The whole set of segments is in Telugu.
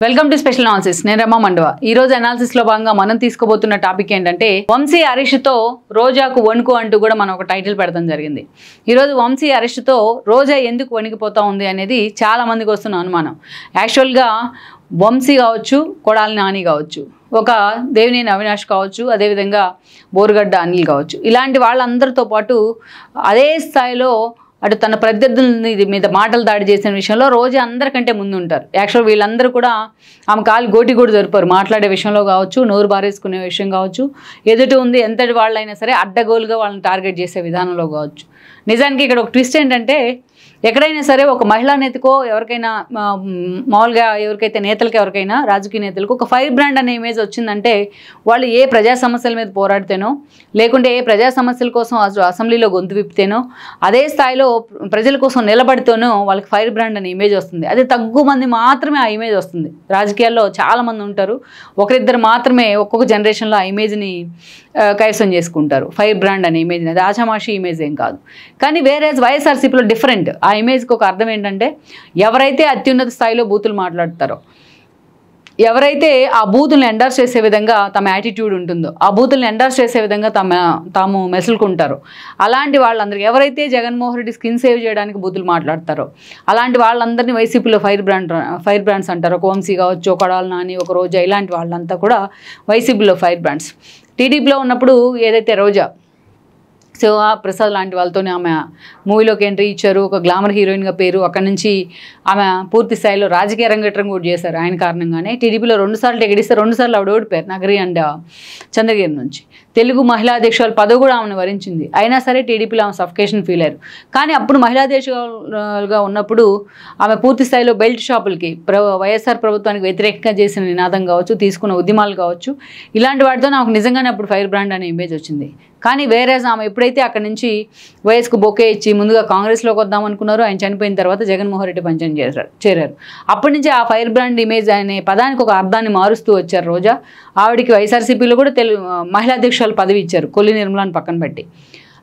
Welcome to special analysis. నేను రమా మండవ. ఈ రోజు అనాలిసిస్ లో భాగంగా మనం తీసుకోబోతున్న టాపిక్ ఏంటంటే వంశీ అరెస్ట్ తో రోజాకు వణుకు అంటూ కూడా మనం ఒక టైటిల్ పెడతాం జరిగింది. ఈ రోజు వంశీ అరెస్ట్ తో రోజా ఎందుకు వణికిపోతా ఉంది అనేది చాలా మందికి వస్తున్న అనుమానం. యాక్చువల్ గా వంశీ కావచ్చు, కొడాలి నాని కావచ్చు, ఒక దేవినేని అవినాష్ కావచ్చు, అదేవిధంగా బోరుగడ్డ అనిల్ కావచ్చు, ఇలాంటి వాళ్ళందరితో పాటు అదే స్థాయిలో అటు తన ప్రత్యర్థుల మీద మాటలు దాడి చేసిన విషయంలో రోజా అందరికంటే ముందు ఉంటారు. యాక్చువల్ వీళ్ళందరూ కూడా ఆమె కాలు గోటి కూడా దొరిపారు. మాట్లాడే విషయంలో కావచ్చు, నోరు బారేసుకునే విషయం కావచ్చు, ఎదుటి ఉంది ఎంతటి వాళ్ళైనా సరే అడ్డగోలుగా వాళ్ళని టార్గెట్ చేసే విధానంలో కావచ్చు. నిజానికి ఇక్కడ ఒక ట్విస్ట్ ఏంటంటే ఎక్కడైనా సరే ఒక మహిళా నేతకో ఎవరికైనా మామూలుగా ఎవరికైతే నేతలకు ఎవరికైనా రాజకీయ నేతలకు ఒక ఫైర్ బ్రాండ్ అనే ఇమేజ్ వచ్చిందంటే వాళ్ళు ఏ ప్రజా సమస్యల మీద పోరాడితేనో లేకుంటే ఏ ప్రజా సమస్యల కోసం అసెంబ్లీలో గొంతు విప్పితేనో అదే స్థాయిలో ప్రజల కోసం నిలబడితేనో వాళ్ళకి ఫైర్ బ్రాండ్ అనే ఇమేజ్ వస్తుంది. అది తగ్గు మంది మాత్రమే ఆ ఇమేజ్ వస్తుంది. రాజకీయాల్లో చాలామంది ఉంటారు, ఒకరిద్దరు మాత్రమే ఒక్కొక్క జనరేషన్లో ఆ ఇమేజ్ని కైవసం చేసుకుంటారు. ఫైర్ బ్రాండ్ అనే ఇమేజ్ని, అది ఆషామాషి ఇమేజ్ ఏం కాదు. కానీ వేరే వైఎస్ఆర్సీపీలో డిఫరెంట్. ఆ ఇమేజ్కి ఒక అర్థం ఏంటంటే ఎవరైతే అత్యున్నత స్థాయిలో బూతులు మాట్లాడతారో, ఎవరైతే ఆ బూతుల్ని ఎండార్స్ చేసే విధంగా తమ యాటిట్యూడ్ ఉంటుందో, ఆ బూతుల్ని ఎండార్స్ చేసే విధంగా తాము మెసులుకుంటారో, అలాంటి వాళ్ళందరికీ ఎవరైతే జగన్మోహన్ రెడ్డి స్కిన్ సేవ్ చేయడానికి బూతులు మాట్లాడతారో అలాంటి వాళ్ళందరినీ వైసీపీలో ఫైర్ బ్రాండ్స్ అంటారు. ఒక వంశీ కావచ్చు, ఒక కొడాలి నాని, ఒక రోజా, ఇలాంటి వాళ్ళంతా కూడా వైసీపీలో ఫైర్ బ్రాండ్స్. టీడీపీలో ఉన్నప్పుడు ఏదైతే రోజా శివ ప్రసాద్ లాంటి వాళ్ళతోనే ఆమె మూవీలోకి ఎంట్రీ ఇచ్చారు, ఒక గ్లామర్ హీరోయిన్గా పేరు. అక్కడి నుంచి ఆమె పూర్తి స్థాయిలో రాజకీయ రంగేట్రం కూడా చేశారు. ఆయన కారణంగానే టీడీపీలో 2 సార్లు టికెట్ ఇస్తే 2 సార్లు ఆవిడ ఓడిపోయారు, నగరి అండ్ చంద్రగిరి నుంచి. తెలుగు మహిళా అధ్యక్షురాలు పదవి కూడా ఆమెను వరించింది. అయినా సరే టీడీపీలో ఆమె సఫికేషన్ ఫీల్ అయ్యారు. కానీ అప్పుడు మహిళా అధ్యక్షురాలుగా ఉన్నప్పుడు ఆమె పూర్తి స్థాయిలో బెల్ట్ షాపులకి వైఎస్ఆర్ ప్రభుత్వానికి వ్యతిరేకంగా చేసిన నినాదం కావచ్చు, తీసుకున్న ఉద్యమాలు కావచ్చు, ఇలాంటి వాటితో నాకు నిజంగానే అప్పుడు ఫైర్ బ్రాండ్ అనే ఇమేజ్ వచ్చింది. కానీ వేరే ఆమె ఎప్పుడైతే అక్కడి నుంచి వైఎస్కు బొకే ఇచ్చి ముందుగా కాంగ్రెస్లోకి వద్దామనుకున్నారో, ఆయన చనిపోయిన తర్వాత జగన్మోహన్ రెడ్డి పంచం చేరారు. అప్పటి నుంచి ఆ ఫైర్ బ్రాండ్ ఇమేజ్ అనే పదానికి ఒక అర్థాన్ని మారుస్తూ వచ్చారు రోజా. ఆవిడికి వైఎస్ఆర్సీపీలో కూడా మహిళా అధ్యక్షురాలు పదవి ఇచ్చారు, కొల్లి నిర్మలాని పక్కన పెట్టి.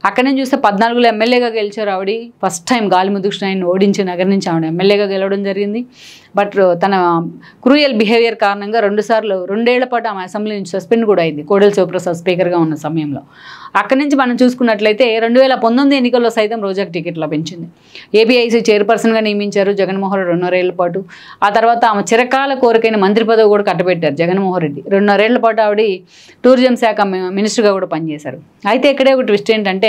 అక్కడి నుంచి చూస్తే 14లో ఎమ్మెల్యేగా గెలిచారు ఆవిడ. ఫస్ట్ టైం గాలిముద్దు కృష్ణయ్యని ఓడించి నగర్ నుంచి ఆవిడ ఎమ్మెల్యేగా గెలవడం జరిగింది. బట్ తన క్రూయల్ బిహేవియర్ కారణంగా 2 ఏళ్ల పాటు ఆమె అసెంబ్లీ నుంచి సస్పెండ్ కూడా అయింది, కోడెల శివప్రసాద్ స్పీకర్గా ఉన్న సమయంలో. అక్కడి నుంచి మనం చూసుకున్నట్లయితే 2019 ఎన్నికల్లో సైతం రోజాకు టికెట్ లభించింది. ఏపీఐసీ చైర్పర్సన్గా నియమించారు జగన్మోహన్ రెడ్డి 2.5 ఏళ్ల పాటు. ఆ తర్వాత ఆమె చిరకాల కోరికైన మంత్రి పదవి కూడా కట్టబెట్టారు జగన్మోహన్ రెడ్డి. 2.5 ఏళ్ల పాటు ఆవిడ టూరిజం శాఖ మినిస్టర్గా కూడా పనిచేశారు. అయితే ఇక్కడే ఒక ట్విస్ట్ ఏంటంటే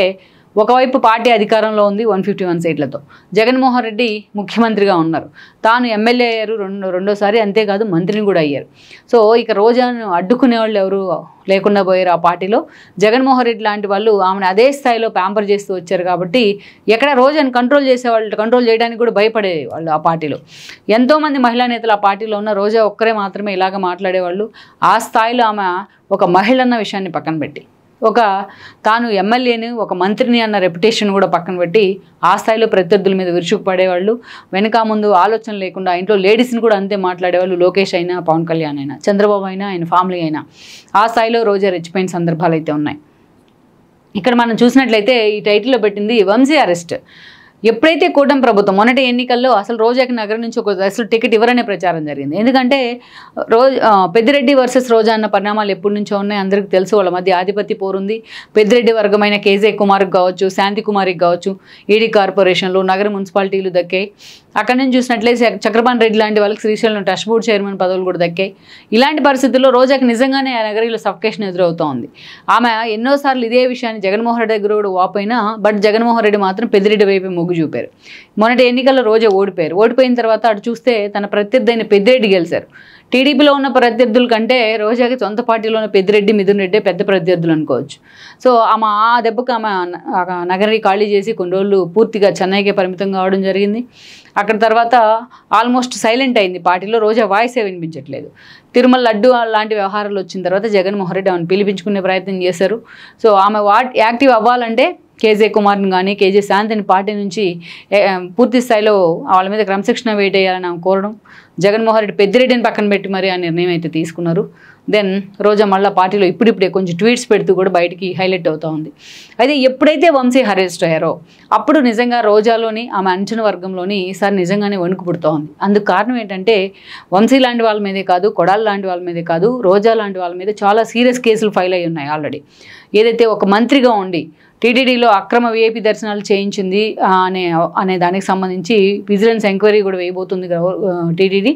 ఒకవైపు పార్టీ అధికారంలో ఉంది 151 సీట్లతో, జగన్మోహన్ రెడ్డి ముఖ్యమంత్రిగా ఉన్నారు, తాను ఎమ్మెల్యే అయ్యారు రెండోసారి, అంతేకాదు మంత్రిని కూడా అయ్యారు. సో ఇక రోజాను అడ్డుకునే వాళ్ళు ఎవరు లేకుండా పోయారు ఆ పార్టీలో. జగన్మోహన్ రెడ్డి లాంటి వాళ్ళు ఆమెను అదే స్థాయిలో ప్యాంపర్ చేస్తూ వచ్చారు. కాబట్టి ఎక్కడ రోజాను కంట్రోల్ చేసేవాళ్ళు, కంట్రోల్ చేయడానికి కూడా భయపడేవాళ్ళు ఆ పార్టీలో. ఎంతోమంది మహిళా నేతలు ఆ పార్టీలో ఉన్న, రోజా ఒక్కరే మాత్రమే ఇలాగ మాట్లాడేవాళ్ళు. ఆ స్థాయిలో ఆమె ఒక మహిళ అన్న విషయాన్ని పక్కన పెట్టి, ఒక తాను ఎమ్మెల్యేని, ఒక మంత్రిని అన్న రెప్యుటేషన్ కూడా పక్కన పెట్టి ఆ స్థాయిలో ప్రత్యర్థుల మీద విరుచుకుపడేవాళ్ళు. వెనక ముందు ఆలోచన లేకుండా ఇంట్లో లేడీస్ని కూడా అంతే మాట్లాడేవాళ్ళు. లోకేష్ అయినా, పవన్ కళ్యాణ్ అయినా, చంద్రబాబు అయినా, ఆయన ఫ్యామిలీ అయినా ఆ స్థాయిలో రోజా రెచ్చిపోయిన సందర్భాలు అయితే ఉన్నాయి. ఇక్కడ మనం చూసినట్లయితే ఈ టైటిల్లో పెట్టింది వంశీ అరెస్ట్. ఎప్పుడైతే కూటమి ప్రభుత్వం మొన్నటి ఎన్నికల్లో అసలు రోజాకి నగరం నుంచి అసలు టికెట్ ఇవ్వరనే ప్రచారం జరిగింది. ఎందుకంటే పెద్దిరెడ్డి వర్సెస్ రోజా అన్న పరిణామాలు ఎప్పటి నుంచో ఉన్నాయి, అందరికీ తెలుసు. వాళ్ళ మధ్య ఆధిపత్య పోరుంది. పెద్దిరెడ్డి వర్గమైన కేజే కుమార్కి కావచ్చు, శాంతి కుమార్కి కావచ్చు, ఈడీ కార్పొరేషన్లు, నగర మున్సిపాలిటీలు దక్కాయి. అక్కడి నుంచి చూసినట్లయితే చక్రపాణి రెడ్డి లాంటి వాళ్ళకి శ్రీశైలం ట్రస్ట్ బోర్డు చైర్మన్ పదవులు కూడా దక్కాయి. ఇలాంటి పరిస్థితుల్లో రోజాకి నిజంగానే ఆ నగరిలో సఫికేషన్ ఎదురవుతూ ఉంది. ఆమె ఎన్నోసార్లు ఇదే విషయాన్ని జగన్మోహన్ రెడ్డి దగ్గర కూడా వాపోయినా, బట్ జగన్మోహన్ రెడ్డి మాత్రం పెద్దిరెడ్డి వైపు మొగ్గు చూపారు. మొన్నటి ఎన్నికల్లో రోజా ఓడిపోయారు. ఓడిపోయిన తర్వాత అటు చూస్తే తన ప్రత్యర్థి అయిన పెద్దిరెడ్డి గెలిచారు. టీడీపీలో ఉన్న ప్రత్యర్థుల కంటే రోజాకి సొంత పార్టీలో ఉన్న పెద్దిరెడ్డి, మిథున్ రెడ్డి పెద్ద ప్రత్యర్థులు అనుకోవచ్చు. సో ఆమె ఆ దెబ్బకు ఆమె నగరి ఖాళీ చేసి కొన్ని రోజులు పూర్తిగా చెన్నైకే పరిమితం కావడం జరిగింది. అక్కడ తర్వాత ఆల్మోస్ట్ సైలెంట్ అయింది పార్టీలో. రోజా వాయిసే వినిపించట్లేదు. తిరుమల లడ్డు లాంటి వ్యవహారాలు వచ్చిన తర్వాత జగన్మోహన్ రెడ్డి ఆమెను పిలిపించుకునే ప్రయత్నం చేశారు. సో ఆమె యాక్టివ్ అవ్వాలంటే కేజే కుమార్ని కానీ, కేజే శాంతిని పార్టీ నుంచి పూర్తి స్థాయిలో వాళ్ళ మీద క్రమశిక్షణ వేటేయాలని ఆమె కోరడం, జగన్మోహన్ రెడ్డి పెద్దిరెడ్డిని పక్కన పెట్టి మరి ఆ నిర్ణయం అయితే తీసుకున్నారు. దెన్ రోజా మళ్ళీ పార్టీలో ఇప్పుడిప్పుడే కొంచెం ట్వీట్స్ పెడుతూ కూడా బయటికి హైలైట్ అవుతూ ఉంది. అయితే ఎప్పుడైతే వంశీ అరెస్ట్ అయ్యారో అప్పుడు నిజంగా రోజాలోని ఆమె అంచనా వర్గంలోని ఈసారి నిజంగానే వణుకు పుడుతూ ఉంది. అందుకు కారణం ఏంటంటే వంశీ లాంటి వాళ్ళ మీదే కాదు, కొడాలి లాంటి వాళ్ళ మీదే కాదు, రోజా లాంటి వాళ్ళ మీద చాలా సీరియస్ కేసులు ఫైల్ అయ్యి ఉన్నాయి ఆల్రెడీ. ఏదైతే ఒక మంత్రిగా ఉండి టీటీడీలో అక్రమ విఐపి దర్శనాలు చేయించింది అనే దానికి సంబంధించి విజిలెన్స్ ఎంక్వైరీ కూడా వేయబోతుంది టీటీడీ.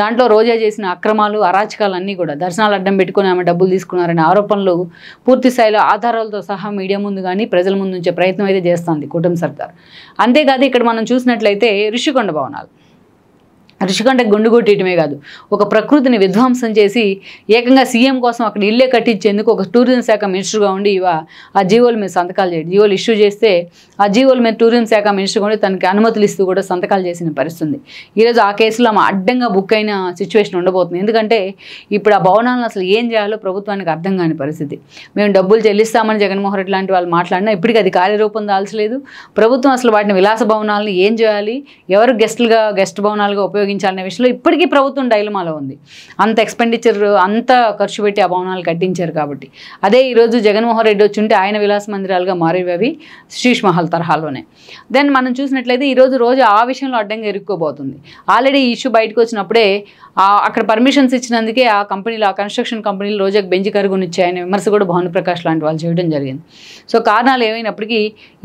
దాంట్లో రోజా చేసిన అక్రమాలు, అరాచకాలు అన్నీ కూడా దర్శనాలు అడ్డం పెట్టుకుని ఆమె డబ్బులు తీసుకున్నారనే ఆరోపణలు పూర్తి స్థాయిలో ఆధారాలతో సహా మీడియా ముందు కానీ ప్రజల ముందు ఉంచే ప్రయత్నం అయితే చేస్తుంది కూటమి సర్కార్. అంతేకాదు ఇక్కడ మనం చూసినట్లయితే ఋషికొండ భవనాలు, ఋషికొండ గుండు కొట్టేయటమే కాదు, ఒక ప్రకృతిని విధ్వంసం చేసి ఏకంగా సీఎం కోసం అక్కడ ఇల్లే కట్టించేందుకు ఒక టూరిజం శాఖ మినిస్టర్గా ఉండి ఆ జీవోల మీద సంతకాలు చేయడం, జీవోలు ఇష్యూ చేస్తే ఆ జీవోల మీద టూరిజం శాఖ మినిస్టర్గా ఉండి తనకి అనుమతులు ఇస్తూ కూడా సంతకాలు చేసిన పరిస్థితి. ఈరోజు ఆ కేసులో ఆమె అడ్డంగా బుక్ అయిన సిచ్యువేషన్ ఉండబోతుంది. ఎందుకంటే ఇప్పుడు ఆ భవనాలను అసలు ఏం చేయాలో ప్రభుత్వానికి అర్థం కాని పరిస్థితి. మేము డబ్బులు చెల్లిస్తామని జగన్మోహన్ రెడ్డి లాంటి వాళ్ళు మాట్లాడినా ఇప్పటికీ అది కార్యరూపం దాల్చలేదు. ప్రభుత్వం అసలు వాటిని విలాస భవనాలను ఏం చేయాలి, ఎవరు గెస్ట్ భవనాలుగా ఉపయోగించాలనే విషయంలో ఇప్పటికీ ప్రభుత్వం డైలమాలో ఉంది. అంత ఎక్స్పెండిచర్, అంత ఖర్చు పెట్టి ఆ భవనాలు కట్టించారు కాబట్టి. అదే ఈరోజు జగన్మోహన్ రెడ్డి వచ్చి ఉంటే ఆయన విలాస మందిరాలుగా మారేవి అవి శీష్ మహల్ తరహాలోనే. దెన్ మనం చూసినట్లయితే ఈరోజు రోజు ఆ విషయంలో అడ్డంగా ఇరుక్కోబోతుంది. ఆల్రెడీ ఈ ఇష్యూ బయటకు వచ్చినప్పుడే అక్కడ పర్మిషన్స్ ఇచ్చినందుకే ఆ కంపెనీలు, ఆ కన్స్ట్రక్షన్ కంపెనీలు రోజాకు బెంచ్ కరుగునిచ్చాయనే విమర్శ కూడా భానుప్రకాష్ లాంటి వాళ్ళు చేయడం జరిగింది. సో కారణాలు ఏమైనప్పటికీ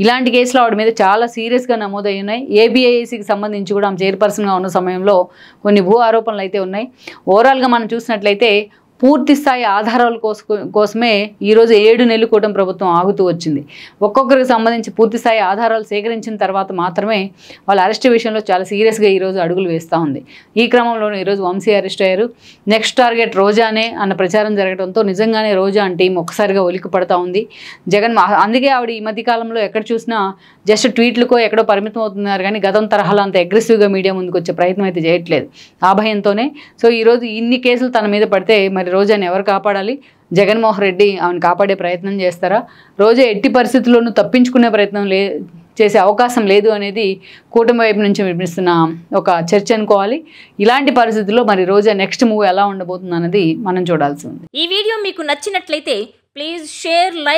ఇలాంటి కేసులు ఆవిడ మీద చాలా సీరియస్గా నమోదై ఉన్నాయి. ఏబిఐసికి సంబంధించి కూడా ఆమె చైర్పర్సన్గా ఉన్న సమయంలో కొన్ని భూ ఆరోపణలు అయితే ఉన్నాయి. ఓవరాల్గా మనం చూసినట్లయితే పూర్తి స్థాయి ఆధారాల కోసమే ఈరోజు 7 నెలలు కూటమి ప్రభుత్వం ఆగుతూ వచ్చింది. ఒక్కొక్కరికి సంబంధించి పూర్తి స్థాయి ఆధారాలు సేకరించిన తర్వాత మాత్రమే వాళ్ళ అరెస్ట్ విషయంలో చాలా సీరియస్గా ఈరోజు అడుగులు వేస్తూ ఉంది. ఈ క్రమంలోనే ఈరోజు వంశీ అరెస్ట్ అయ్యారు. నెక్స్ట్ టార్గెట్ రోజానే అన్న ప్రచారం జరగడంతో నిజంగానే రోజా అంటే ఒక్కసారిగా ఉలిక్కి పడుతూ ఉంది జగన్. అందుకే ఆవిడ ఈ మధ్యకాలంలో ఎక్కడ చూసినా జస్ట్ ట్వీట్లకో ఎక్కడో పరిమితం అవుతున్నారు కానీ గతం తరహాలో అంత అగ్రెసివ్గా మీడియా ముందుకు వచ్చే ప్రయత్నం అయితే చేయట్లేదు ఆ భయంతోనే. సో ఈరోజు ఇన్ని కేసులు తన మీద పడితే మరి రోజాని ఎవరు కాపాడాలి? జగన్మోహన్ రెడ్డి ఆమెను కాపాడే ప్రయత్నం చేస్తారా? రోజా ఎట్టి పరిస్థితుల్లోనూ తప్పించుకునే ప్రయత్నం చేసే అవకాశం లేదు అనేది కూటమి వైపు నుంచి వినిపిస్తున్న ఒక చర్చ అనుకోవాలి. ఇలాంటి పరిస్థితుల్లో మరి రోజా నెక్స్ట్ మూవ్ ఎలా ఉండబోతుంది అన్నది మనం చూడాల్సి ఉంది. ఈ వీడియో మీకు నచ్చినట్లయితే ప్లీజ్ షేర్, లైక్